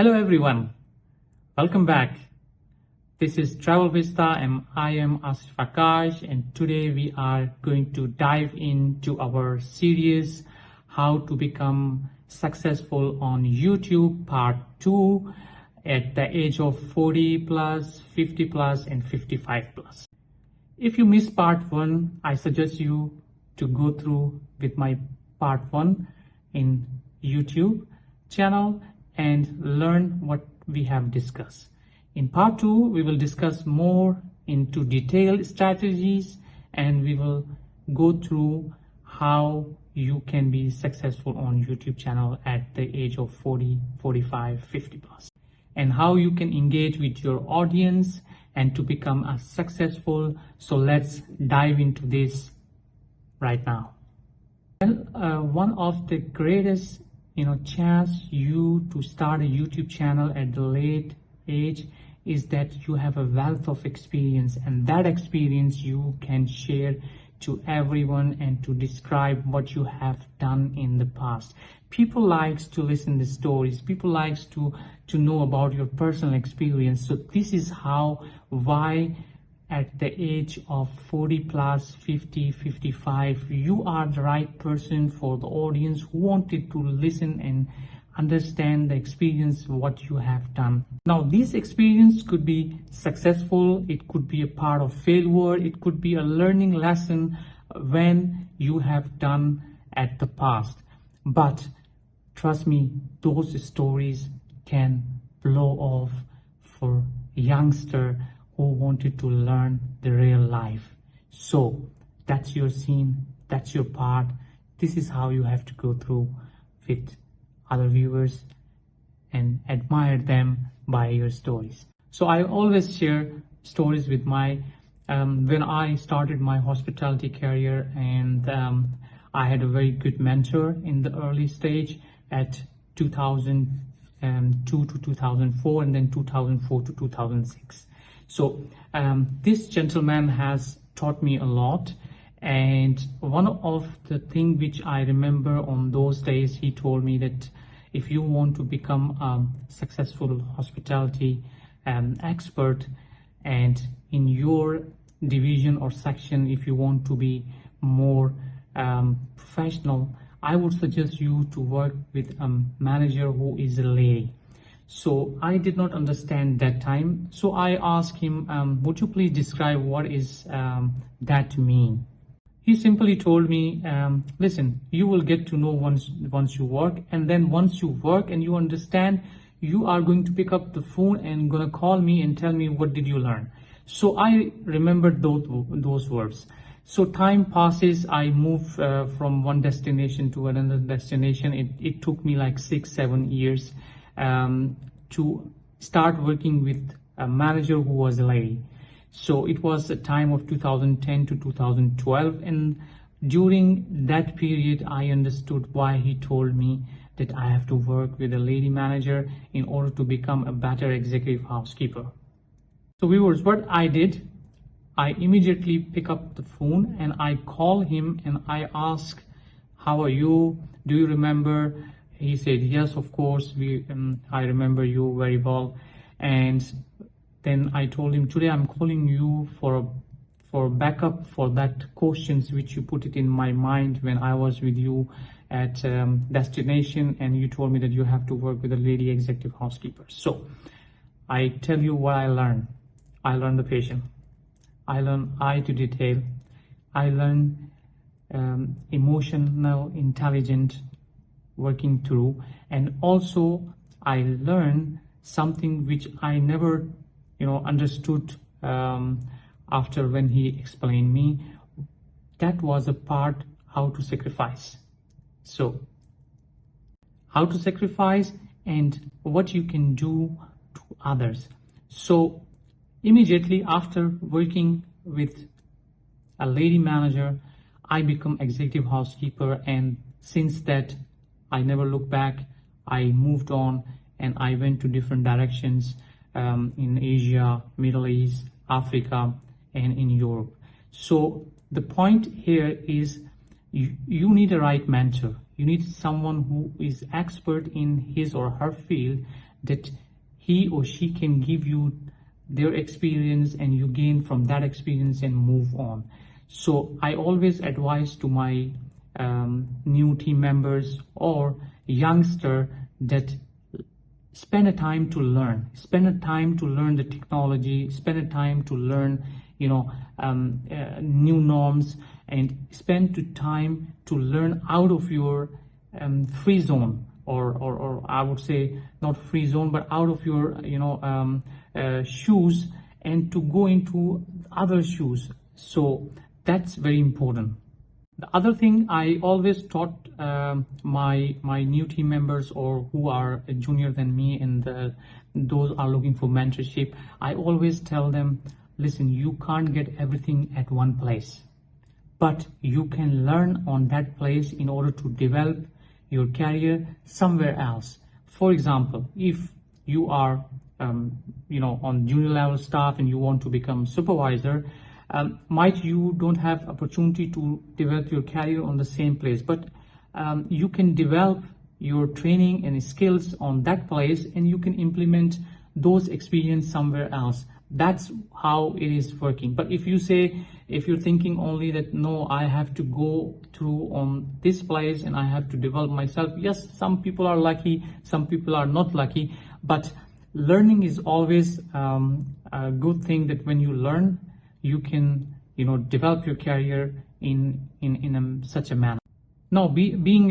Hello everyone, welcome back. This is Travel Vista and I am Asfakaj, and today we are going to dive into our series How to Become Successful on YouTube Part 2 at the age of 40 plus, 50 plus and 55 plus. If you missed Part 1, I suggest you to go through with my Part 1 in YouTube channel and learn what we have discussed. In Part 2, we will discuss more into detailed strategies and we will go through how you can be successful on YouTube channel at the age of 40, 45, 50 plus, and how you can engage with your audience and to become a successful. So let's dive into this right now. Well, one of the greatest chance you to start a YouTube channel at the late age is that you have a wealth of experience, and that experience you can share to everyone and to describe what you have done in the past. People likes to listen to stories, people likes to know about your personal experience. So this is why at the age of 40 plus, 50, 55, you are the right person for the audience who wanted to listen and understand the experience, what you have done. Now, this experience could be successful, it could be a part of failure, it could be a learning lesson when you have done at the past. But trust me, those stories can blow off for a youngster who wanted to learn the real life. So that's your scene, that's your part. This is how you have to go through with other viewers and admire them by your stories. So I always share stories with my when I started my hospitality career, and I had a very good mentor in the early stage at 2002 to 2004 and then 2004 to 2006. So this gentleman has taught me a lot, and one of the things which I remember on those days, he told me that if you want to become a successful hospitality expert, and in your division or section, if you want to be more professional, I would suggest you to work with a manager who is a lady. So I did not understand that time. So I asked him, would you please describe what is that mean? He simply told me, listen, you will get to know once you work, and then once you work and you understand, you are going to pick up the phone and gonna call me and tell me what did you learn. So I remembered those words. So time passes, I move from one destination to another destination. It took me like 6-7 years to start working with a manager who was a lady. So it was a time of 2010 to 2012, and during that period I understood why he told me that I have to work with a lady manager in order to become a better executive housekeeper. So viewers, what I did, I immediately pick up the phone and I call him and I ask, how are you? Do you remember? He said, yes, of course, I remember you very well. And then I told him, today I'm calling you for backup for that questions which you put it in my mind when I was with you at destination, and you told me that you have to work with a lady executive housekeeper. So I tell you what I learned. I learned the patient. I learned eye to detail. I learned emotional intelligence working through, and also I learned something which I never understood after when he explained me. That was a part how to sacrifice. So how to sacrifice and what you can do to others. So immediately after working with a lady manager, I become executive housekeeper, and since that I never looked back. I moved on and I went to different directions in Asia, Middle East, Africa, and in Europe. So the point here is you need a right mentor. You need someone who is expert in his or her field that he or she can give you their experience and you gain from that experience and move on. So I always advise to my new team members or youngster that spend a time to learn, spend a time to learn the technology, spend a time to learn new norms, and spend the time to learn out of your free zone, or I would say not free zone, but out of your shoes, and to go into other shoes. So that's very important. The other thing I always taught my new team members or who are junior than me and those are looking for mentorship, I always tell them, listen, you can't get everything at one place, but you can learn on that place in order to develop your career somewhere else. For example, if you are on junior level staff and you want to become supervisor, might you don't have opportunity to develop your career on the same place, but you can develop your training and skills on that place and you can implement those experience somewhere else. That's how it is working. But if you're thinking only that no, I have to go through on this place and I have to develop myself, yes, some people are lucky, some people are not lucky, but learning is always a good thing, that when you learn, you can develop your career in such a manner. Now, being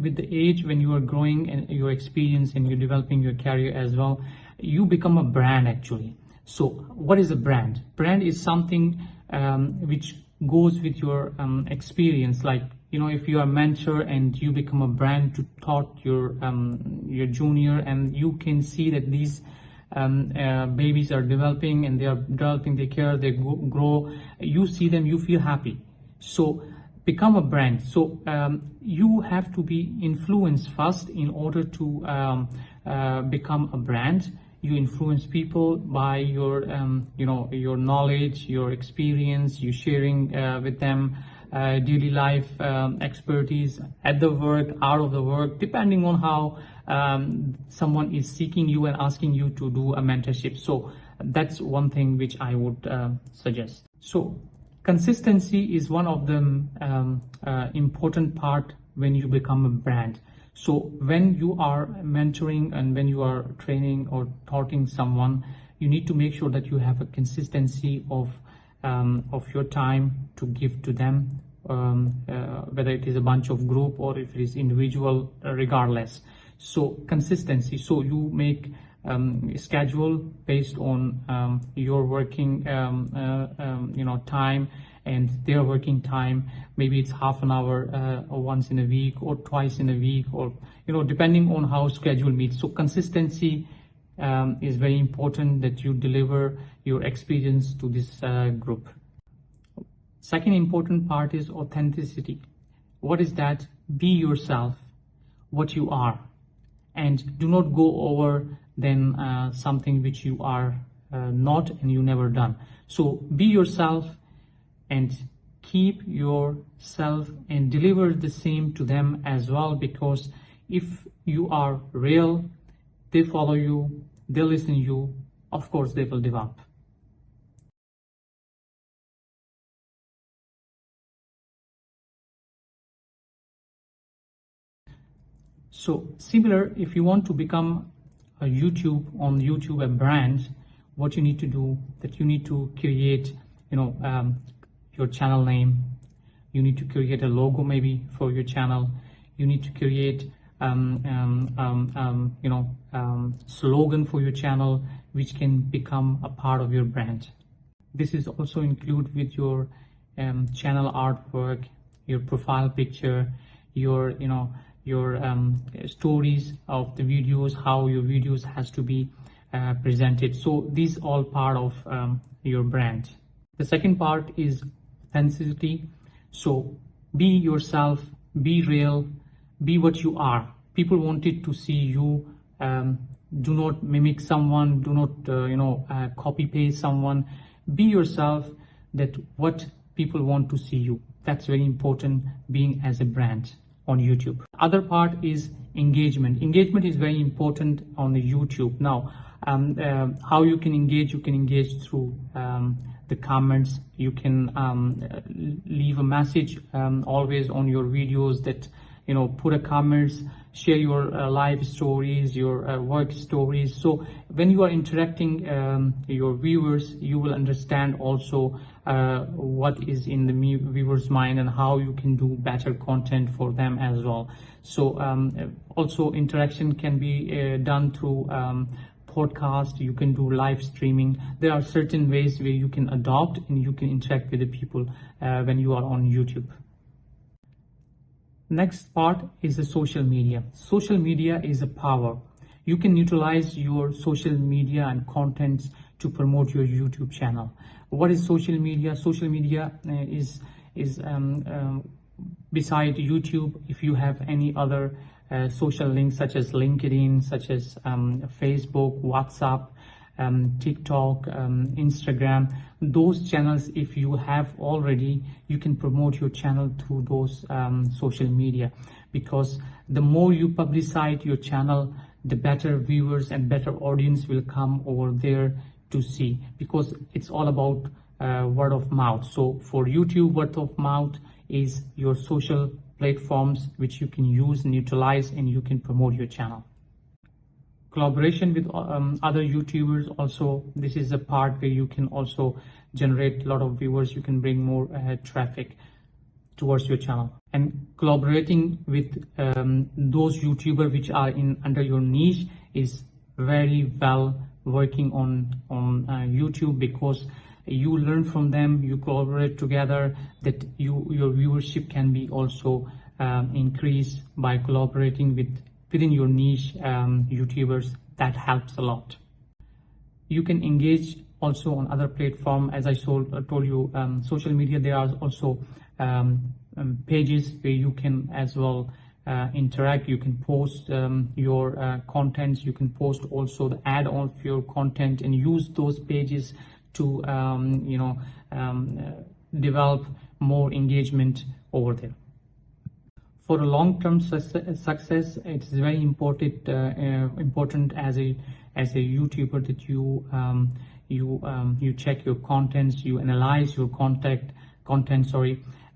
with the age, when you are growing and your experience and you're developing your career as well, you become a brand actually. So what is a brand? Brand is something which goes with your experience. Like, if you are a mentor and you become a brand to taught your junior, and you can see that these babies are developing and they are developing their career, they grow, you see them, you feel happy. So become a brand. So you have to be influenced first in order to become a brand. You influence people by your your knowledge, your experience, you sharing with them daily life expertise at the work, out of the work, depending on how someone is seeking you and asking you to do a mentorship. So that's one thing which I would suggest. So consistency is one of the important part when you become a brand. So when you are mentoring and when you are training or taughting someone, you need to make sure that you have a consistency of your time to give to them, whether it is a bunch of group or if it is individual, regardless. So consistency. So you make schedule based on your working time and their working time. Maybe it's half an hour once in a week or twice in a week, or depending on how schedule meets. So consistency is very important, that you deliver your experience to this group. Second important part is authenticity. What is that? Be yourself, what you are, and do not go over than something which you are not and you never done. So be yourself and keep yourself and deliver the same to them as well, because if you are real, they follow you, they listen to you, of course they will develop. So similar, if you want to become a YouTube a brand, what you need to do, that you need to create your channel name, you need to create a logo maybe for your channel, you need to create slogan for your channel which can become a part of your brand. This is also include with your channel artwork, your profile picture, your stories of the videos, how your videos has to be presented. So these all part of your brand. The second part is authenticity. So be yourself, be real, be what you are. People wanted to see you. Do not mimic someone, do not copy paste someone. Be yourself, that what people want to see you. That's very important, being as a brand. on YouTube. Other part is engagement. Engagement is very important on the YouTube. Now, how you can engage? You can engage through the comments. You can leave a message always on your videos, that put a comments, share your life stories, your work stories. So when you are interacting your viewers, you will understand also what is in the viewers mind and how you can do better content for them as well. So also interaction can be done through podcast. You can do live streaming. There are certain ways where you can adopt and you can interact with the people when you are on YouTube. Next part is the social media. Social media is a power. You can utilize your social media and contents to promote your YouTube channel. What is social media? Social media is beside YouTube. If you have any other social links such as LinkedIn, such as Facebook, WhatsApp, TikTok, Instagram, those channels, if you have already, you can promote your channel through those social media, because the more you publicize your channel, the better viewers and better audience will come over there to see, because it's all about word of mouth. So for YouTube, word of mouth is your social platforms which you can use and utilize, and you can promote your channel. Collaboration with other YouTubers also, this is a part where you can also generate a lot of viewers. You can bring more traffic towards your channel. And collaborating with those YouTubers which are under your niche is very well working on YouTube, because you learn from them, you collaborate together, that your viewership can be also increased by collaborating within your niche YouTubers. That helps a lot. You can engage also on other platforms. As I told you, social media, there are also pages where you can as well interact. You can post your contents. You can post also the add on of your content and use those pages to develop more engagement over there. For a long-term success, it is very important as a YouTuber that you check your contents, you analyze your content,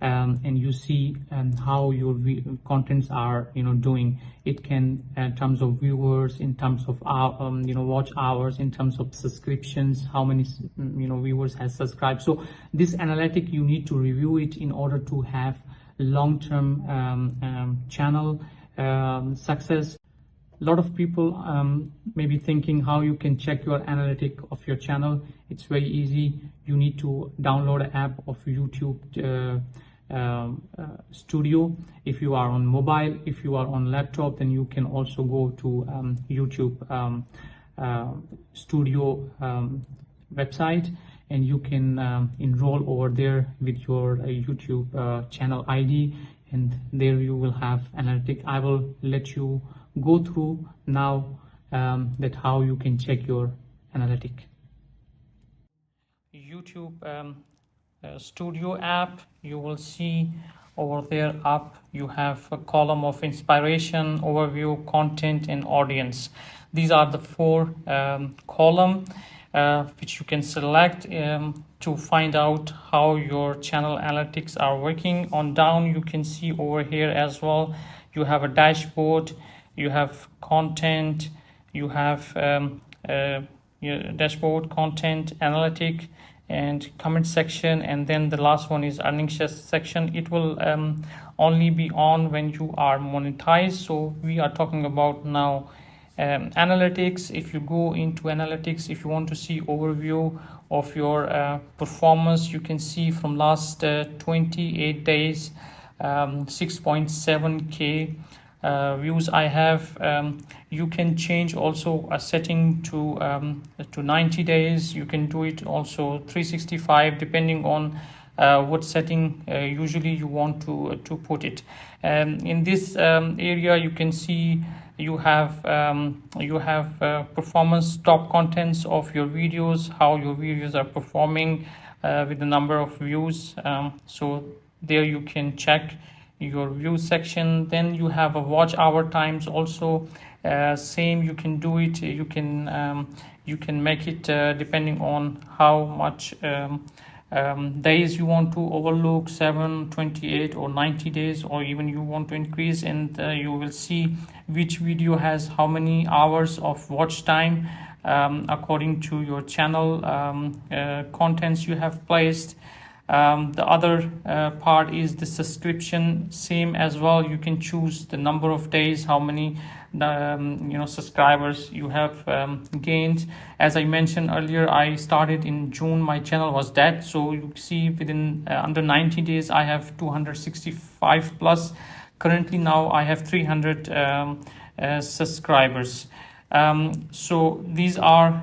and you see how your contents are doing. It can in terms of viewers, in terms of watch hours, in terms of subscriptions, how many viewers has subscribed. So this analytic, you need to review it in order to have long-term channel success. A lot of people may be thinking how you can check your analytic of your channel. It's very easy. You need to download an app of YouTube Studio. If you are on mobile, if you are on laptop, then you can also go to YouTube Studio website, and you can enroll over there with your YouTube channel ID, and there you will have analytic. I will let you go through now that how you can check your analytic. YouTube Studio app, you will see over there up you have a column of inspiration, overview, content, and audience. These are the four column which you can select to find out how your channel analytics are working. On down you can see over here as well, you have a dashboard, you have content, you have your dashboard, content, analytic, and comment section, and then the last one is earnings section. It will only be on when you are monetized. So we are talking about now analytics. If you go into analytics, if you want to see overview of your performance, you can see from last 28 days 6.7k views I have. You can change also a setting to 90 days. You can do it also 365, depending on what setting usually you want to put it. In this area you can see you have performance, top contents of your videos, how your videos are performing with the number of views. So there you can check your view section. Then you have a watch hour times also. Same, you can do it. You can make it depending on how much days you want to overlook, 7, 28, or 90 days, or even you want to increase, and you will see which video has how many hours of watch time according to your channel contents you have placed. The other part is the subscription, same as well. You can choose the number of days, how many subscribers you have gained. As I mentioned earlier, I started in June, my channel was dead, so you see within under 90 days I have 265 plus. Currently now I have 300 subscribers. So these are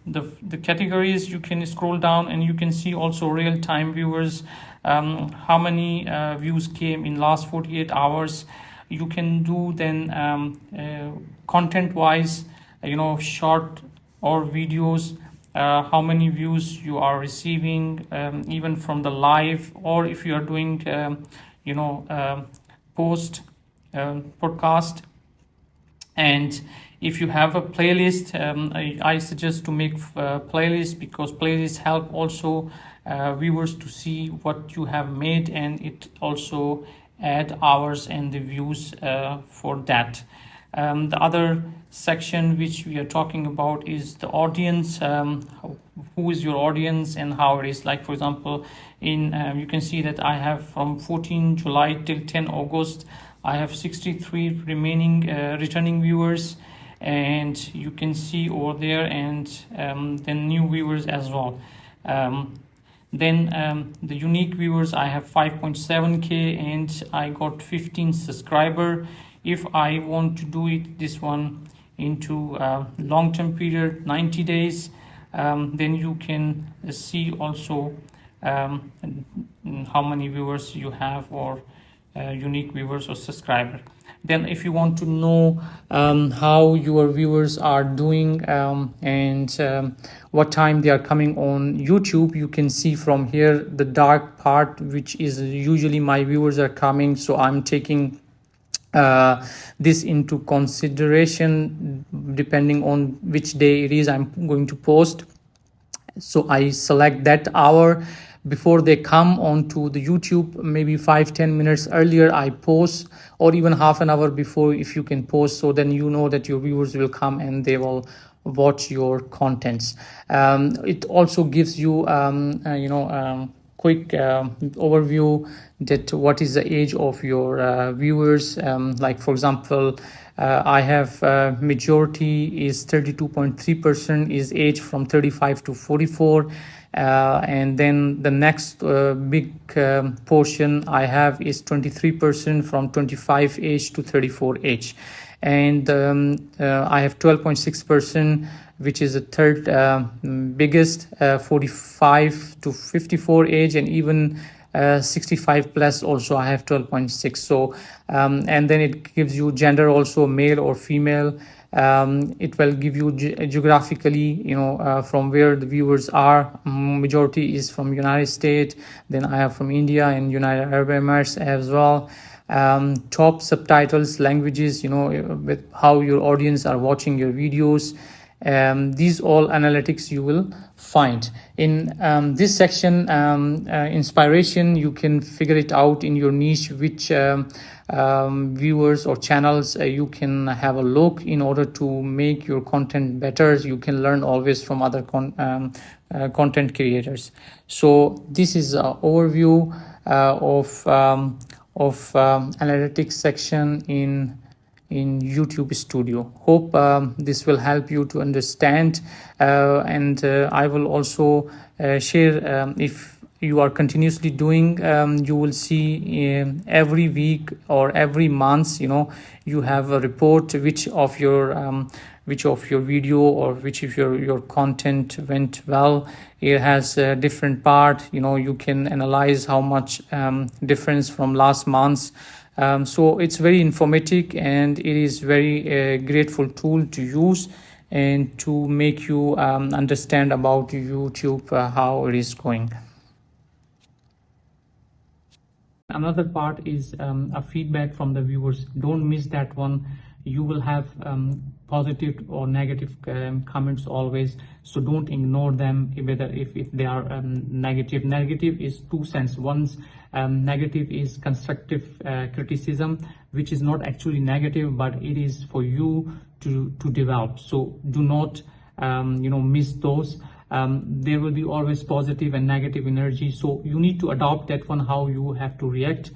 the categories. You can scroll down and you can see also real-time viewers, how many views came in last 48 hours. You can do then content wise, short or videos, how many views you are receiving, even from the live, or if you are doing post podcast. And if you have a playlist, I suggest to make playlists, because playlists help also viewers to see what you have made, and it also add hours and the views for that. The other section which we are talking about is the audience. Who is your audience and how it is. Like for example, in you can see that I have from 14 July till 10 August, I have 63 remaining returning viewers, and you can see over there, and then new viewers as well. Then the unique viewers, I have 5.7k and I got 15 subscriber. If I want to do it this one into long-term period, 90 days, then you can see also how many viewers you have, or unique viewers or subscriber. Then if you want to know how your viewers are doing, and what time they are coming on YouTube, you can see from here the dark part, which is usually my viewers are coming. So I'm taking this into consideration depending on which day it is I'm going to post. So I select that hour before they come onto the YouTube, maybe 5-10 minutes earlier I post, or even half an hour before if you can post, so then you know that your viewers will come and they will watch your contents. It also gives you quick overview that what is the age of your viewers. Like for example, I have majority is 32.3% is age from 35 to 44, and then the next big portion I have is 23% from 25 age to 34 age, and I have 12.6%, which is the third biggest, 45 to 54 age, and even 65 plus also I have 12.6. So and then it gives you gender also, male or female. It will give you geographically, from where the viewers are. Majority is from United States, then I have from India and United Arab Emirates as well. Top subtitles, languages, with how your audience are watching your videos. These all analytics you will find in this section. Inspiration, you can figure it out in your niche, which viewers or channels you can have a look in order to make your content better. You can learn always from other content creators. So this is an overview of analytics section in YouTube Studio. Hope this will help you to understand, and I will also share, if you are continuously doing, you will see every week or every month, you have a report which of your video or which of your content went well. It has a different part, you can analyze how much difference from last month. So it's very informative, and it is very grateful tool to use and to make you understand about YouTube, how it is going. Another part is a feedback from the viewers. Don't miss that one. You will have positive or negative comments always, so don't ignore them, whether if they are negative is two sense. One's negative is constructive criticism, which is not actually negative, but it is for you to develop. So do not miss those. There will be always positive and negative energy, so you need to adopt that one, how you have to react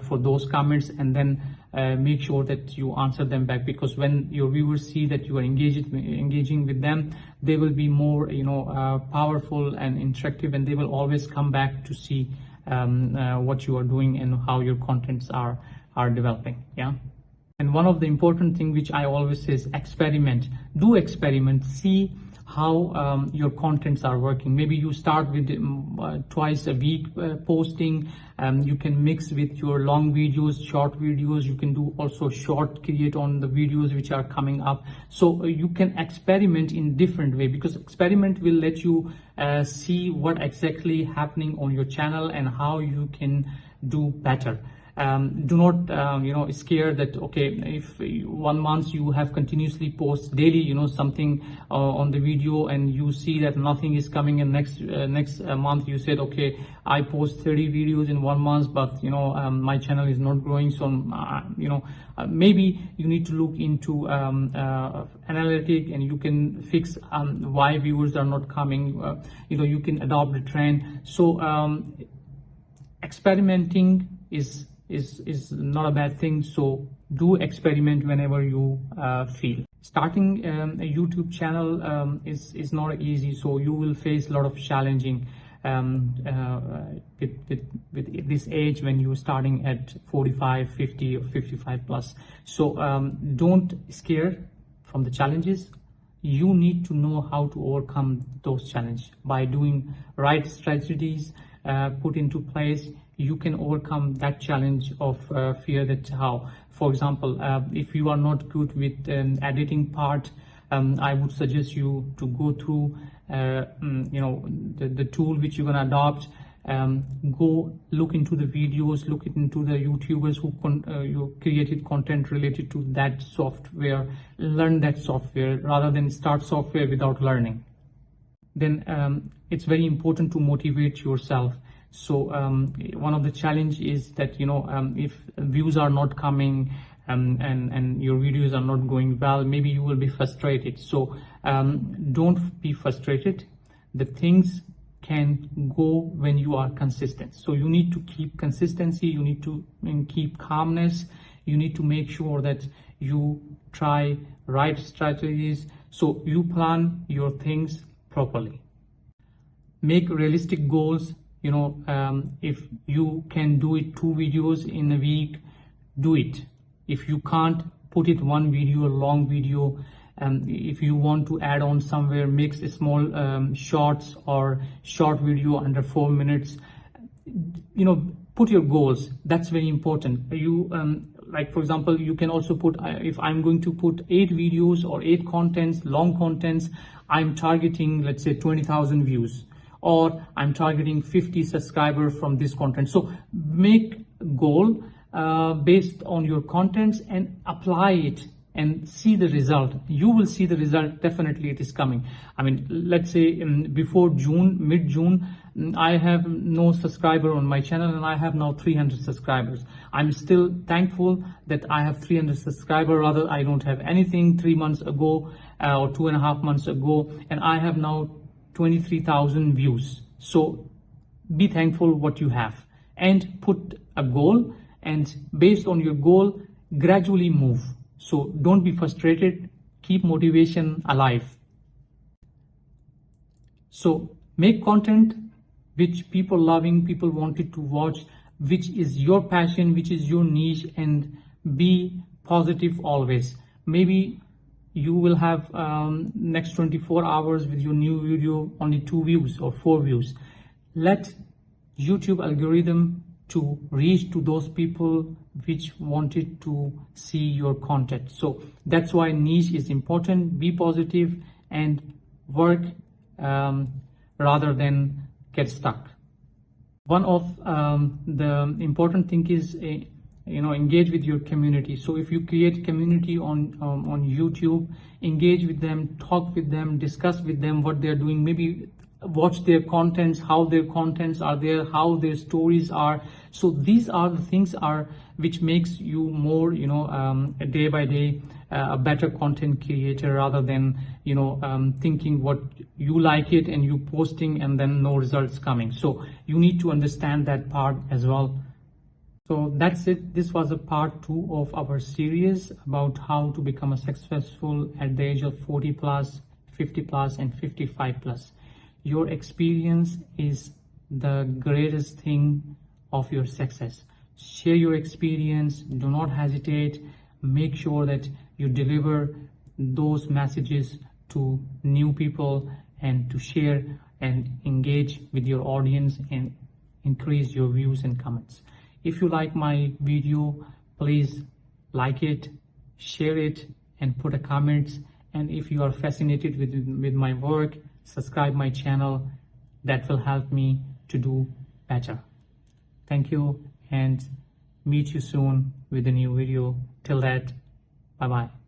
for those comments, and then make sure that you answer them back, because when your viewers see that you are engaging with them, they will be more powerful and interactive, and they will always come back to see what you are doing and how your contents are developing. Yeah. And one of the important thing which I always say is experiment. Do experiment. See how your contents are working. Maybe you start with twice a week posting. You can mix with your long videos, short videos. You can do also short create on the videos which are coming up. So you can experiment in different way, because experiment will let you see what exactly happening on your channel and how you can do better. Do not scare that okay, if 1 month you have continuously post daily something on the video, and you see that nothing is coming, and next month you said okay, I post 30 videos in 1 month, but my channel is not growing. So maybe you need to look into analytic, and you can fix why viewers are not coming. You can adopt the trend. So experimenting is not a bad thing. So do experiment whenever you feel. Starting a YouTube channel is not easy, so you will face a lot of challenging with this age, when you're starting at 45, 50 or 55 plus. So don't scare from the challenges. You need to know how to overcome those challenges by doing right strategies put into place. You can overcome that challenge of fear. That how, for example, if you are not good with editing part, I would suggest you to go through the tool which you're gonna adopt. Go look into the videos, look into the YouTubers who you created content related to that software. Learn that software rather than start software without learning. Then it's very important to motivate yourself. So one of the challenge is that if views are not coming and your videos are not going well, maybe you will be frustrated. So don't be frustrated. The things can go when you are consistent. So you need to keep consistency, you need to keep calmness, you need to make sure that you try right strategies, so you plan your things properly. Make realistic goals. If you can do it 2 videos in a week, do it. If you can't, put it 1 video, a long video. If you want to add on somewhere, mix a small shorts or short video under 4 minutes. Put your goals. That's very important. You like, for example, you can also put, if I'm going to put 8 videos or 8 contents, long contents, I'm targeting, let's say, 20,000 views, or I'm targeting 50 subscribers from this content. So make a goal based on your contents and apply it and see the result. You will see the result. Definitely it is coming. I mean, let's say before June, mid-June, I have no subscriber on my channel, and I have now 300 subscribers. I'm still thankful that I have 300 subscribers. Rather, I don't have anything 3 months ago or 2.5 months ago, and I have now 23,000 views. So be thankful what you have, and put a goal, and based on your goal, gradually move. So don't be frustrated, keep motivation alive. So make content which people loving, people wanted to watch, which is your passion, which is your niche, and be positive always. Maybe you will have next 24 hours with your new video only 2 views or 4 views. Let YouTube algorithm to reach to those people which wanted to see your content. So that's why niche is important. Be positive and work rather than get stuck. One of the important thing is engage with your community. So if you create community on YouTube, engage with them, talk with them, discuss with them what they're doing, maybe watch their contents, how their contents are there, how their stories are. So these are the things are which makes you more day by day a better content creator, rather than thinking what you like it and you posting and then no results coming. So you need to understand that part as well. So that's it. This was a part 2 of our series about how to become a successful at the age of 40 plus, 50 plus, and 55 plus. Your experience is the greatest thing of your success. Share your experience. Do not hesitate. Make sure that you deliver those messages to new people, and to share and engage with your audience and increase your views and comments. If you like my video, please like it, share it, and put a comment. And if you are fascinated with my work, subscribe my channel. That will help me to do better. Thank you, and meet you soon with a new video. Till that, bye bye.